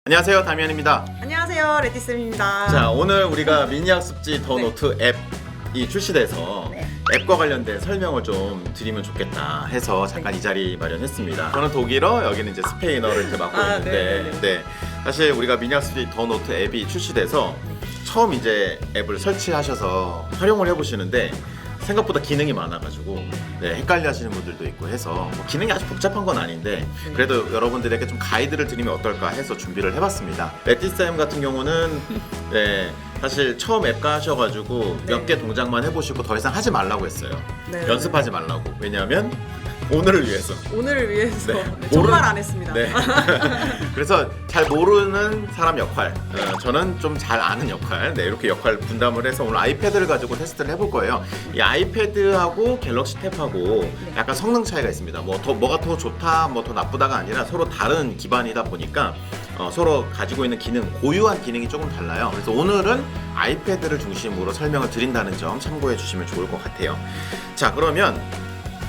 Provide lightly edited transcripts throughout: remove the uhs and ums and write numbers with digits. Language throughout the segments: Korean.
안녕하세요, 다미안입니다. 안녕하세요, 레티쌤입니다. 자, 오늘 우리가 미니 학습지 더 네. 노트 앱이 출시돼서 네. 앱과 관련된 설명을 좀 드리면 좋겠다 해서 잠깐 이 자리 마련했습니다. 저는 독일어, 여기는 이제 스페인어를 이제 맡고 있는데, 네. 사실 우리가 미니 학습지 더 노트 앱이 출시돼서 처음 이제 앱을 설치하셔서 활용을 해보시는데 생각보다 기능이 많아가지고 헷갈려 하시는 분들도 있고 해서 뭐 기능이 아주 복잡한 건 아닌데 그래도 여러분들에게 좀 가이드를 드리면 어떨까 해서 준비를 해봤습니다. 레티쌤 같은 경우는 사실 처음 앱 까셔가지고 몇 개 동작만 해보시고 더 이상 하지 말라고 했어요. 네. 연습하지 말라고. 왜냐하면 오늘을 위해서. 오늘을 위해서 네. 정말 안 했습니다. 네. 그래서 잘 모르는 사람 역할, 저는 좀 잘 아는 역할, 이렇게 역할 분담을 해서 오늘 아이패드를 가지고 테스트를 해볼 거예요. 이 아이패드하고 갤럭시 탭하고 약간 성능 차이가 있습니다. 뭐가 더 좋다, 뭐 더 나쁘다가 아니라 서로 다른 기반이다 보니까 서로 가지고 있는 기능, 고유한 기능이 조금 달라요. 그래서 오늘은 아이패드를 중심으로 설명을 드린다는 점 참고해 주시면 좋을 것 같아요. 자, 그러면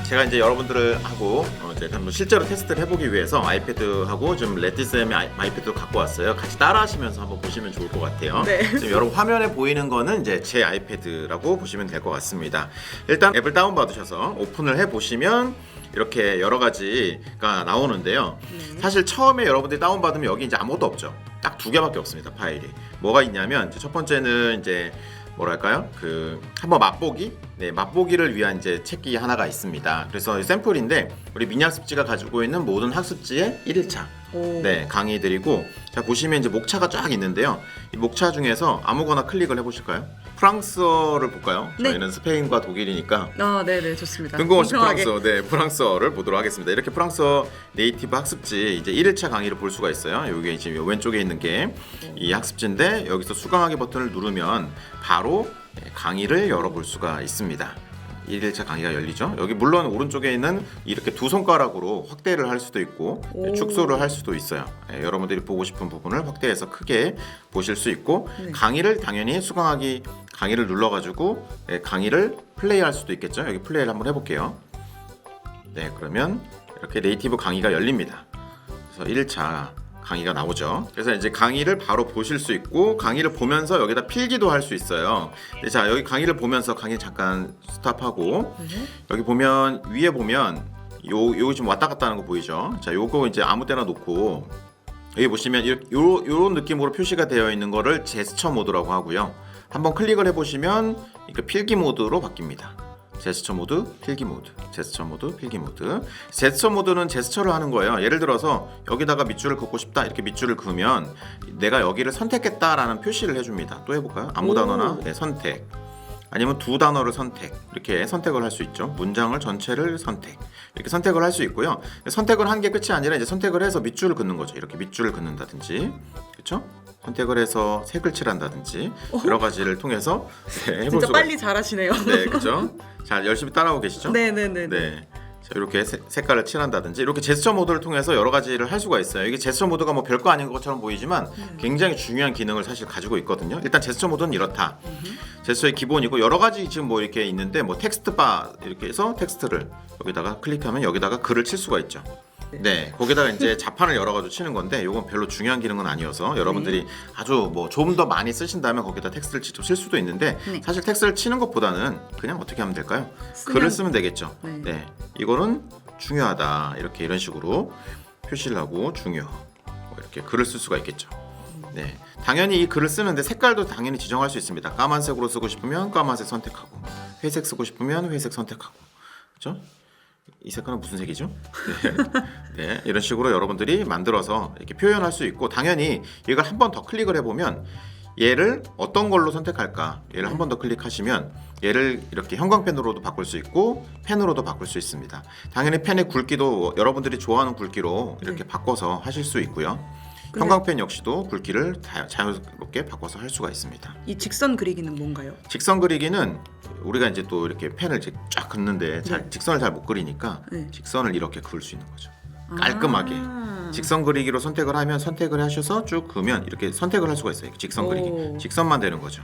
제가 이제 여러분들을 하고 이제 한번 실제로 테스트를 해보기 위해서 아이패드하고 좀 레티쌤의 아이패드도 갖고 왔어요. 같이 따라하시면서 한번 보시면 좋을 것 같아요. 네. 지금 여러분 화면에 보이는 거는 이제 제 아이패드라고 보시면 될 것 같습니다. 일단 앱을 다운받으셔서 오픈을 해보시면 이렇게 여러 가지가 나오는데요. 사실 처음에 여러분들이 다운받으면 여기 이제 아무것도 없죠. 딱 두 개밖에 없습니다. 파일이. 뭐가 있냐면 첫 번째는 이제 뭐랄까요? 한번 맛보기? 맛보기를 위한 이제 책기 하나가 있습니다. 그래서 샘플인데 우리 미니 학습지가 가지고 있는 모든 학습지의 1일차 강의들이고, 자 보시면 이제 목차가 쫙 있는데요. 이 목차 중에서 아무거나 클릭을 해보실까요? 프랑스어를 볼까요? 네. 저희는 스페인과 독일이니까 네네, 좋습니다. 뜬금없이 공평하게. 프랑스어를 보도록 하겠습니다. 이렇게 프랑스어 네이티브 학습지 이제 1일차 강의를 볼 수가 있어요. 여기 지금 왼쪽에 있는 게 이 학습지인데 여기서 수강하기 버튼을 누르면 바로 강의를 열어볼 수가 있습니다. 1일차 강의가 열리죠. 여기 물론 오른쪽에 있는 이렇게 두 손가락으로 확대를 할 수도 있고 축소를 할 수도 있어요. 여러분들이 보고 싶은 부분을 확대해서 크게 보실 수 있고 강의를 당연히 강의를 눌러가지고 강의를 플레이할 수도 있겠죠. 여기 플레이를 한번 해볼게요. 네, 그러면 이렇게 네이티브 강의가 열립니다. 그래서 1일차 강의가 나오죠. 그래서 이제 강의를 바로 보실 수 있고 강의를 보면서 여기다 필기도 할 수 있어요. 자, 여기 강의를 보면서 강의 잠깐 스탑하고 여기 보면 위에 보면 요 지금 왔다 갔다 하는 거 보이죠? 자, 요거 이제 아무 때나 놓고 여기 보시면 요런 느낌으로 표시가 되어 있는 거를 제스처 모드라고 하고요. 한번 클릭을 해보시면 필기 모드로 바뀝니다. 제스처 모드, 필기 모드, 제스처 모드, 필기 모드. 제스처 모드는 제스처를 하는 거예요. 예를 들어서 여기다가 밑줄을 긋고 싶다, 이렇게 밑줄을 그으면 내가 여기를 선택했다라는 표시를 해줍니다. 또 해볼까요? 아무 단어나 선택, 아니면 두 단어를 선택, 이렇게 선택을 할 수 있죠. 문장을 전체를 선택, 이렇게 선택을 할 수 있고요. 선택을 한 게 끝이 아니라 이제 선택을 해서 밑줄을 긋는 거죠. 이렇게 밑줄을 긋는다든지, 그렇죠? 선택을 해서 색을 칠한다든지 여러 가지를 통해서 해볼 진짜 수가 빨리 잘하시네요. 네, 그렇죠? 잘 열심히 따라하고 계시죠? 네네네. 네. 자, 이렇게 색깔을 칠한다든지 이렇게 제스처 모드를 통해서 여러 가지를 할 수가 있어요. 이게 제스처 모드가 뭐 별거 아닌 것처럼 보이지만 굉장히 중요한 기능을 사실 가지고 있거든요. 일단 제스처 모드는 이렇다. 제스처의 기본이고 여러 가지 지금 뭐 이렇게 있는데 뭐 텍스트 바 이렇게 해서 텍스트를 여기다가 클릭하면 여기다가 글을 칠 수가 있죠. 네, 거기다가 이제 자판을 열어가지고 치는 건데 이건 별로 중요한 기능은 아니어서 여러분들이 아주 뭐 좀 더 많이 쓰신다면 거기다 텍스트를 직접 쓸 수도 있는데 사실 텍스트를 치는 것보다는 그냥 어떻게 하면 될까요? 글을 쓰면 되겠죠. 네, 이거는 중요하다 이런 식으로 표시를 하고 중요 이렇게 글을 쓸 수가 있겠죠. 네, 당연히 이 글을 쓰는데 색깔도 당연히 지정할 수 있습니다. 까만색으로 쓰고 싶으면 까만색 선택하고 회색 쓰고 싶으면 회색 선택하고, 그렇죠? 이 색깔은 무슨 색이죠? 네, 이런 식으로 여러분들이 만들어서 이렇게 표현할 수 있고 당연히 이걸 한 번 더 클릭을 해보면 얘를 어떤 걸로 선택할까? 얘를 한 번 더 클릭하시면 얘를 이렇게 형광펜으로도 바꿀 수 있고 펜으로도 바꿀 수 있습니다. 당연히 펜의 굵기도 여러분들이 좋아하는 굵기로 이렇게 바꿔서 하실 수 있고요. 형광펜 역시도 굵기를 자유롭게 바꿔서 할 수가 있습니다. 이 직선 그리기는 뭔가요? 직선 그리기는 우리가 이제 또 이렇게 펜을 쫙 긋는데 직선을 잘 못 그리니까 직선을 이렇게 그을 수 있는 거죠. 깔끔하게. 직선 그리기로 선택을 하면 선택을 하셔서 쭉 그으면 이렇게 선택을 할 수가 있어요. 직선 오. 그리기. 직선만 되는 거죠.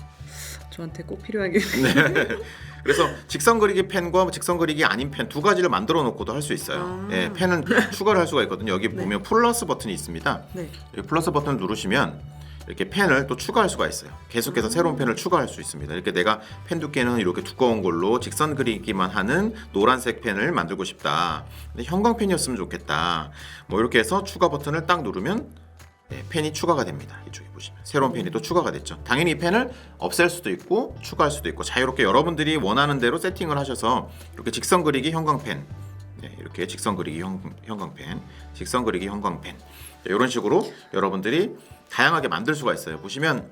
저한테 꼭 필요하겠네요. 네. 그래서 직선 그리기 펜과 직선 그리기 아닌 펜 두 가지를 만들어 놓고도 할 수 있어요. 아. 예, 펜은 추가를 할 수가 있거든요. 여기 네. 보면 플러스 버튼이 있습니다. 네. 여기 플러스 버튼을 누르시면 이렇게 펜을 또 추가할 수가 있어요. 계속해서 새로운 펜을 추가할 수 있습니다. 이렇게 내가 펜 두께는 이렇게 두꺼운 걸로 직선 그리기만 하는 노란색 펜을 만들고 싶다. 근데 형광펜이었으면 좋겠다. 뭐 이렇게 해서 추가 버튼을 딱 누르면 펜이 추가가 됩니다. 이쪽에 보시면 새로운 펜이 또 추가가 됐죠. 당연히 이 펜을 없앨 수도 있고 추가할 수도 있고 자유롭게 여러분들이 원하는 대로 세팅을 하셔서 이렇게 직선 그리기 형광펜, 이렇게 직선 그리기 형광펜, 직선 그리기 형광펜 이런 식으로 여러분들이 다양하게 만들 수가 있어요. 보시면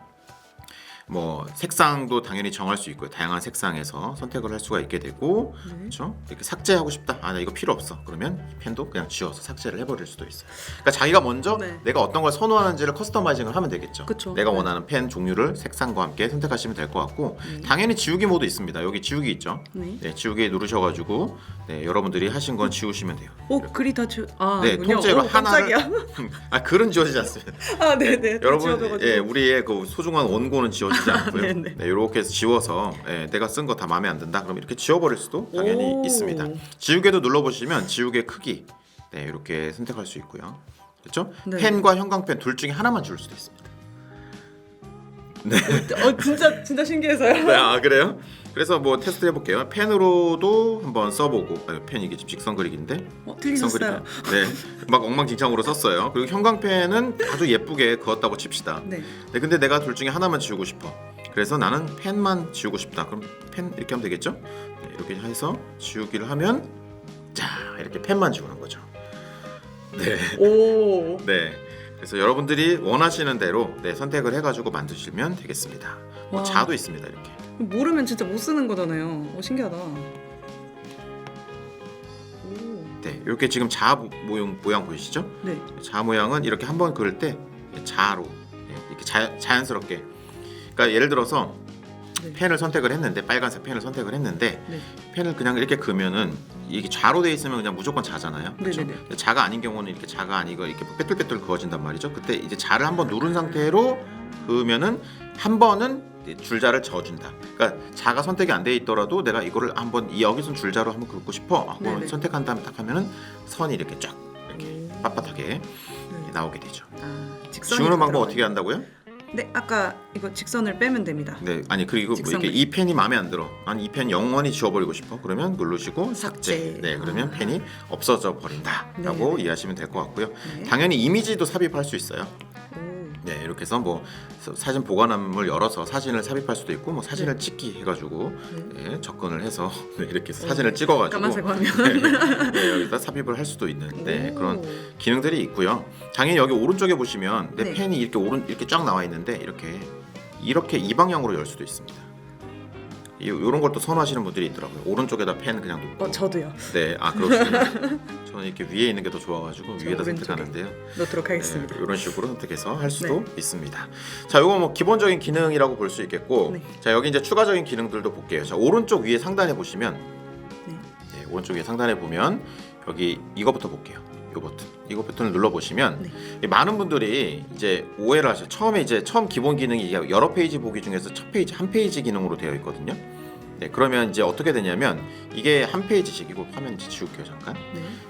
뭐 색상도 당연히 정할 수 있고요. 다양한 색상에서 선택을 할 수가 있게 되고, 그렇죠? 이렇게 삭제하고 싶다. 아, 나 이거 필요 없어. 그러면 이 펜도 그냥 지워서 삭제를 해버릴 수도 있어요. 그러니까 자기가 먼저 네. 내가 어떤 걸 선호하는지를 커스터마이징을 하면 되겠죠. 그쵸. 내가 네. 원하는 펜 종류를 색상과 함께 선택하시면 될 것 같고, 당연히 지우기 모드 있습니다. 여기 지우기 있죠. 네. 지우기 누르셔가지고 여러분들이 하신 건 지우시면 돼요. 글이 다 지워. 네, 아니군요. 통째로 깜짝이야. 하나를. 글은 지워지지 않습니다. 네네. 여러분, 지워져가지고. 우리의 그 소중한 원고는 지워지지 않고요. 네네. 이렇게 해서 지워서 내가 쓴 거 다 마음에 안 든다. 그럼 이렇게 지워버릴 수도 당연히 오. 있습니다. 지우개도 눌러보시면 지우개 크기 이렇게 선택할 수 있고요. 그렇죠? 네. 펜과 형광펜 둘 중에 하나만 지울 수도 있습니다. 네. 진짜 신기해서요. 네, 아 그래요? 그래서 뭐 테스트 해볼게요. 펜으로도 한번 써보고 펜 이게 지금 직선 그리기인데 직선 틀리셨어요. 그리기. 네, 막 엉망진창으로 썼어요. 그리고 형광펜은 아주 예쁘게 그었다고 칩시다. 네. 근데 내가 둘 중에 하나만 지우고 싶어. 그래서 나는 펜만 지우고 싶다. 그럼 펜 이렇게 하면 되겠죠? 이렇게 해서 지우기를 하면 자 이렇게 펜만 지우는 거죠. 네. 오. 네. 그래서 여러분들이 원하시는 대로 선택을 해가지고 만드시면 되겠습니다. 와. 자도 있습니다. 이렇게. 모르면 진짜 못 쓰는 거잖아요. 신기하다. 오. 네, 이렇게 지금 자 모양 보이시죠? 네. 자 모양은 이렇게 한번 그릴 때 자로 이렇게 자연스럽게. 그러니까 예를 들어서 네. 펜을 선택을 했는데 빨간색 펜을 선택을 했는데 네. 펜을 그냥 이렇게 그으면은 이게 좌로 돼 있으면 그냥 무조건 자잖아요. 그렇죠? 네네네. 근데 자가 아닌 경우는 이렇게 자가 아니고 이렇게 빼뚤빼뚤 그어진단 말이죠. 그때 이제 자를 한번 누른 상태로 그으면은 한 번은 줄자를 저어준다. 그러니까 자가 선택이 안 돼 있더라도 내가 이거를 한번 여기선 줄자로 한번 긋고 싶어. 그럼 네네. 선택한 다음에 딱 하면은 선이 이렇게 쫙 이렇게 빳빳하게 나오게 되죠. 직선이 지우는 방법 들어가요. 어떻게 한다고요? 네, 아까 이거 직선을 빼면 됩니다. 네, 아니 그리고 뭐 직선 이렇게 이 펜이 마음에 안 들어. 아니 이 펜 영원히 지워버리고 싶어. 그러면 누르시고 삭제. 삭제. 네, 그러면 펜이 없어져 버린다라고 네네. 이해하시면 될 것 같고요. 네. 당연히 이미지도 삽입할 수 있어요. 오. 네, 이렇게 해서 뭐 사진 보관함을 열어서 사진을 삽입할 수도 있고 뭐 사진을 찍기 해가지고 접근을 해서 이렇게 해서 사진을 찍어가지고 까만색 화면. 여기다 삽입을 할 수도 있는 오. 그런 기능들이 있고요. 당연히 여기 오른쪽에 보시면 내 네. 펜이 이렇게 쫙 나와 있는데 이렇게 이 방향으로 열 수도 있습니다. 이런 걸 또 선호하시는 분들이 있더라고요. 오른쪽에다 펜 그냥 놓고. 저도요. 네, 그렇습니다. 저는 이렇게 위에 있는 게 더 좋아가지고 저 위에다 오른쪽에. 선택하는데요. 넣도록 하겠습니다. 이런 식으로 선택해서 할 수도 있습니다. 자, 이거 뭐 기본적인 기능이라고 볼 수 있겠고, 네. 자 여기 이제 추가적인 기능들도 볼게요. 자, 오른쪽 위에 상단에 보시면, 오른쪽 위에 상단에 보면 여기 이거부터 볼게요. 이거 버튼을 눌러 보시면 많은 분들이 이제 오해를 하셔요. 처음 기본 기능이 여러 페이지 보기 중에서 첫 페이지 한 페이지 기능으로 되어 있거든요. 네, 그러면 이제 어떻게 되냐면 이게 한 페이지씩 이거 화면 이제 지울게요 잠깐.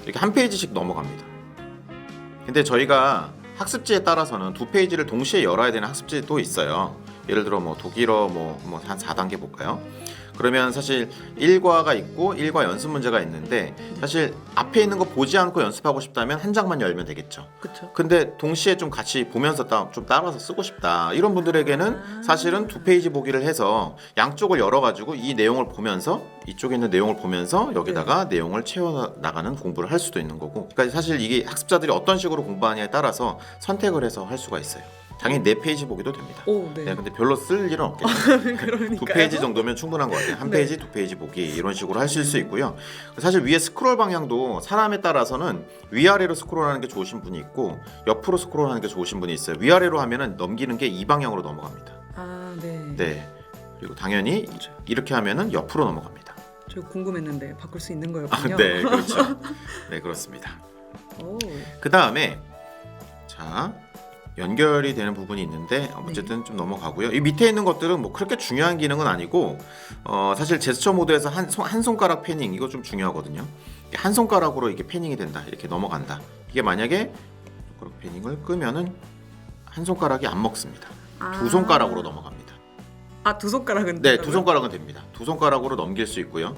이렇게 한 페이지씩 넘어갑니다. 근데 저희가 학습지에 따라서는 두 페이지를 동시에 열어야 되는 학습지도 있어요. 예를 들어 뭐 독일어 뭐 한 4단계 볼까요? 그러면 사실 1과가 있고 1과 연습 문제가 있는데 사실 앞에 있는 거 보지 않고 연습하고 싶다면 한 장만 열면 되겠죠. 그렇죠. 근데 동시에 좀 같이 보면서 좀 따라서 쓰고 싶다 이런 분들에게는 사실은 두 페이지 보기를 해서 양쪽을 열어가지고 이 내용을 보면서 이쪽에 있는 내용을 보면서 여기다가 내용을 채워나가는 공부를 할 수도 있는 거고, 그러니까 사실 이게 학습자들이 어떤 식으로 공부하냐에 따라서 선택을 해서 할 수가 있어요. 당연히 4페이지 보기도 됩니다. 네. 근데 별로 쓸 일은 없겠죠. 그러니까요. 2페이지 정도면 충분한 것 같아요. 한 페이지, 2페이지 보기 이런 식으로 하실 수 있고요. 사실 위에 스크롤 방향도 사람에 따라서는 위아래로 스크롤하는 게 좋으신 분이 있고 옆으로 스크롤하는 게 좋으신 분이 있어요. 위아래로 하면은 넘기는 게 이 방향으로 넘어갑니다. 네. 네. 그리고 당연히 이렇게 하면은 옆으로 넘어갑니다. 저 궁금했는데 바꿀 수 있는 거였군요. 네, 그렇죠. 네, 그렇습니다. 오. 그 다음에 자, 연결이 되는 부분이 있는데 어쨌든 좀 넘어가고요. 이 밑에 있는 것들은 뭐 그렇게 중요한 기능은 아니고 사실 제스처 모드에서 한 손가락 패닝 이거 좀 중요하거든요. 한 손가락으로 이게 패닝이 된다, 이렇게 넘어간다. 이게 만약에 손가락 패닝을 끄면은 한 손가락이 안 먹습니다. 두 손가락으로 넘어갑니다. 아, 두 손가락은 네, 된다고요? 두 손가락은 됩니다. 두 손가락으로 넘길 수 있고요.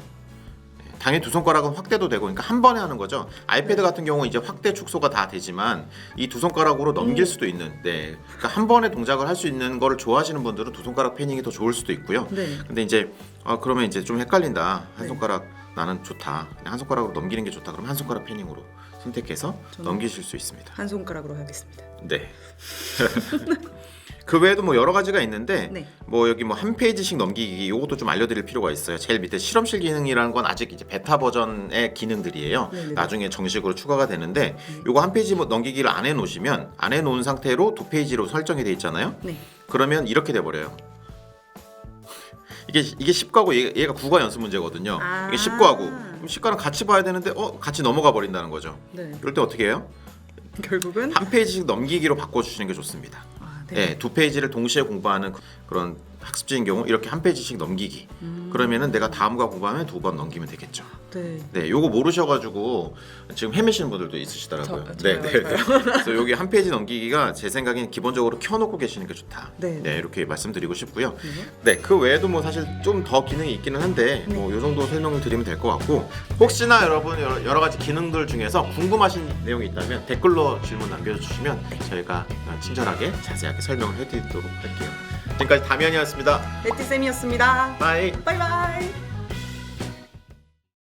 당연히 두 손가락은 확대도 되고, 그러니까 한 번에 하는 거죠. 아이패드 같은 경우는 이제 확대 축소가 다 되지만 이 두 손가락으로 넘길 수도 있는, 네, 그러니까 한 번에 동작을 할 수 있는 거를 좋아하시는 분들은 두 손가락 패닝이 더 좋을 수도 있고요. 네. 근데 이제 그러면 이제 좀 헷갈린다. 한 네. 손가락 나는 좋다. 그냥 한 손가락으로 넘기는 게 좋다. 그럼 한 손가락 패닝으로 선택해서 저는 넘기실 수 있습니다. 한 손가락으로 하겠습니다. 네. 그 외에도 뭐 여러 가지가 있는데 네. 뭐 여기 뭐 한 페이지씩 넘기기 요것도 좀 알려드릴 필요가 있어요. 제일 밑에 실험실 기능이라는 건 아직 이제 베타 버전의 기능들이에요. 네네네. 나중에 정식으로 추가가 되는데 요거 한 페이지 뭐 넘기기를 안 해놓으시면 안 해놓은 상태로 두 페이지로 설정이 돼 있잖아요. 네. 그러면 이렇게 돼버려요. 이게 10과고 얘가 9과 연습 문제거든요. 아. 이게 10과고 그럼 10과랑 같이 봐야 되는데 같이 넘어가 버린다는 거죠. 네. 이럴 때 어떻게 해요? 결국은 한 페이지씩 넘기기로 바꿔주시는 게 좋습니다. 네. 네, 두 페이지를 동시에 공부하는 그런 학습지인 경우 이렇게 한 페이지씩 넘기기. 그러면은 내가 다음과 공부하면 두 번 넘기면 되겠죠. 네. 네, 요거 모르셔가지고 지금 헤매시는 분들도 있으시더라고요. 저요. 그래서 여기 한 페이지 넘기기가 제 생각엔 기본적으로 켜놓고 계시는 게 좋다. 네. 네, 이렇게 말씀드리고 싶고요. 네, 그 외에도 뭐 사실 좀 더 기능이 있기는 한데 뭐 요 정도 설명을 드리면 될 것 같고, 혹시나 여러분 여러 가지 기능들 중에서 궁금하신 내용이 있다면 댓글로 질문 남겨주시면 저희가 친절하게 자세하게 설명을 해드리도록 할게요. 지금까지 담현이었습니다. 에티쌤이었습니다. 바이. 바이바이.